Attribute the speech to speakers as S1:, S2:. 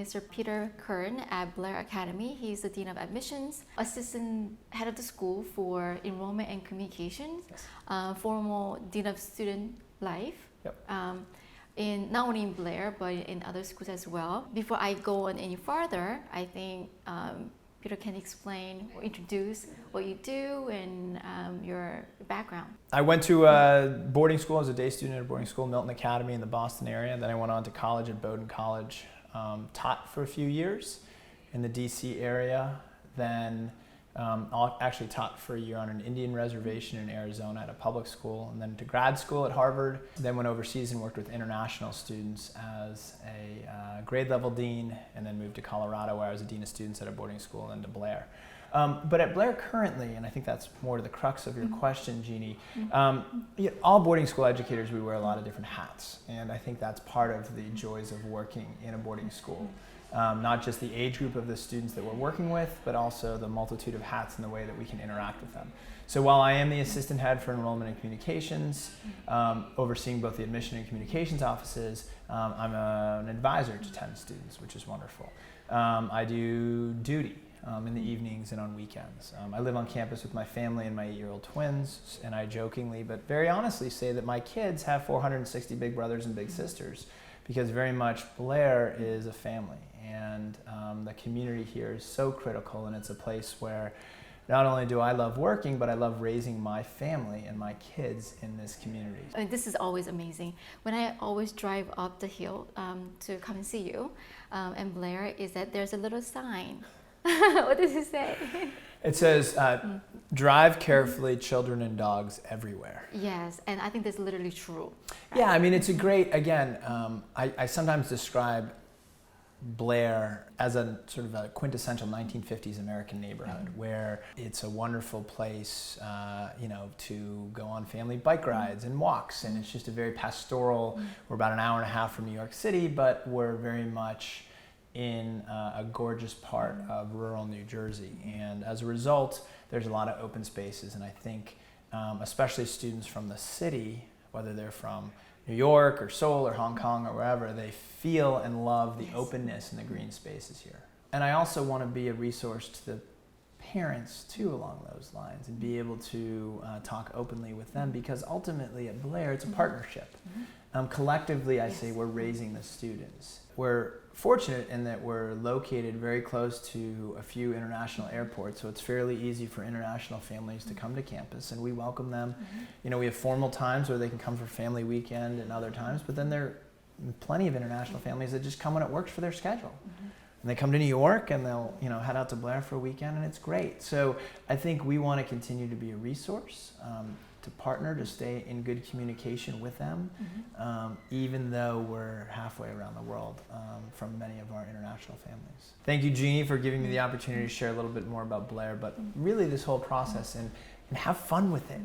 S1: Mr. Peter Kern at Blair Academy. He's the Dean of Admissions, Assistant Head of the School for Enrollment and Communications, former Dean of Student Life.
S2: Yep.
S1: In not only in Blair, but in other schools as well. Before I go on any further, I think Peter can explain or introduce what you do and your background.
S2: I went to a boarding school as a day student at a boarding school, Milton Academy in the Boston area. Then I went on to college at Bowdoin College, taught for a few years in the DC area. Then I actually taught for a year on an Indian reservation in Arizona at a public school, and then to grad school at Harvard. Then went overseas and worked with international students as a grade level dean, and then moved to Colorado where I was a dean of students at a boarding school, and then to Blair. But at Blair currently, and I think that's more to the crux of your question, Jeannie, all boarding school educators, we wear a lot of different hats, and I think that's part of the joys of working in a boarding school. Not just the age group of the students that we're working with, but also the multitude of hats and the way that we can interact with them. So while I am the assistant head for enrollment and communications, overseeing both the admission and communications offices, I'm an advisor to 10 students, which is wonderful. I do duty in the evenings and on weekends. I live on campus with my family and my 8-year-old twins, and I jokingly but very honestly say that my kids have 460 big brothers and big sisters, because very much Blair is a family, and the community here is so critical, and it's a place where not only do I love working, but I love raising my family and my kids in this community.
S1: And this is always amazing. When I always drive up the hill to come and see you and Blair, is that there's a little sign. What does it say?
S2: It says, drive carefully, children and dogs everywhere.
S1: Yes, and I think that's literally true. Right?
S2: Yeah, I mean, it's a great, again, I sometimes describe Blair as a sort of a quintessential 1950s American neighborhood where it's a wonderful place, to go on family bike rides and walks, and it's just a very pastoral, we're about an hour and a half from New York City, but we're very much in a gorgeous part of rural New Jersey, and as a result there's a lot of open spaces, and I think especially students from the city, whether they're from New York or Seoul or Hong Kong or wherever, they feel and love the openness and the green spaces here. And I also want to be a resource to the parents too along those lines, and be able to talk openly with them, because ultimately at Blair it's a partnership. Collectively, I say we're raising the students. We're fortunate in that we're located very close to a few international airports, so it's fairly easy for international families to come to campus, and we welcome them. We have formal times where they can come for family weekend and other times, but then there are plenty of international families that just come when it works for their schedule. And they come to New York and they'll head out to Blair for a weekend, and it's great. So I think we want to continue to be a resource, to partner, to stay in good communication with them, even though we're halfway around the world from many of our international families. Thank you, Jeannie, for giving me the opportunity to share a little bit more about Blair, but really this whole process, and have fun with it.